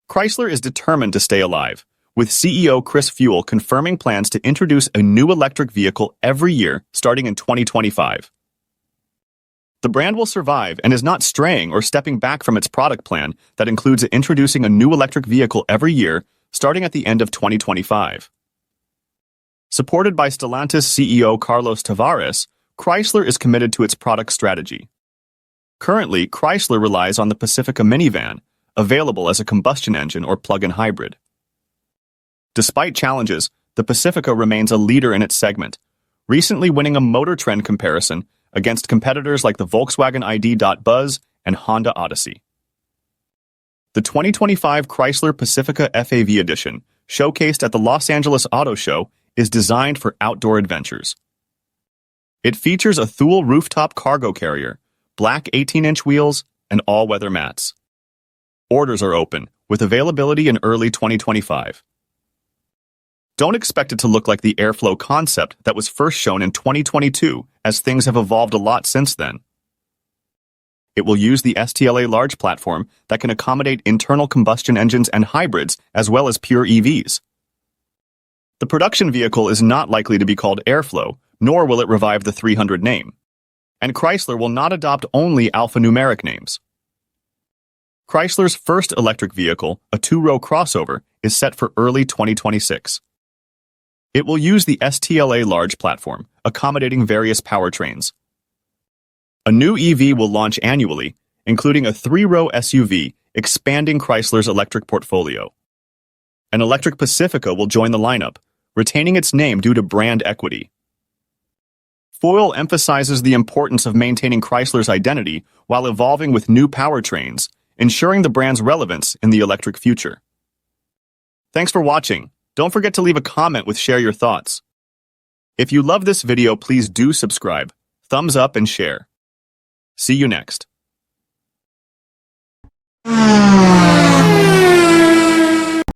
Chrysler is determined to stay alive, with CEO Chris Feuell confirming plans to introduce a new electric vehicle every year starting in 2025. The brand will survive and is not straying or stepping back from its product plan that includes introducing a new electric vehicle every year starting at the end of 2025. Supported by Stellantis CEO Carlos Tavares, Chrysler is committed to its product strategy. Currently, Chrysler relies on the Pacifica minivan, available as a combustion engine or plug-in hybrid. Despite challenges, the Pacifica remains a leader in its segment, recently winning a MotorTrend comparison against competitors like the Volkswagen ID.Buzz and Honda Odyssey. The 2025 Chrysler Pacifica FAV Edition, showcased at the Los Angeles Auto Show, is designed for outdoor adventures. It features a Thule rooftop cargo carrier, black 18-inch wheels, and all-weather mats. Orders are open, with availability in early 2025. Don't expect it to look like the Airflow concept that was first shown in 2022, as things have evolved a lot since then. It will use the STLA Large platform that can accommodate internal combustion engines and hybrids, as well as pure EVs. The production vehicle is not likely to be called Airflow, nor will it revive the 300 name. And Chrysler will not adopt only alphanumeric names. Chrysler's first electric vehicle, a two-row crossover, is set for early 2026. It will use the STLA Large platform, accommodating various powertrains. A new EV will launch annually, including a three-row SUV, expanding Chrysler's electric portfolio. An electric Pacifica will join the lineup, retaining its name due to brand equity. Feuell emphasizes the importance of maintaining Chrysler's identity while evolving with new powertrains, ensuring the brand's relevance in the electric future. Thanks for watching. Don't forget to leave a comment with share your thoughts. If you love this video, please do subscribe, thumbs up, and share. See you next.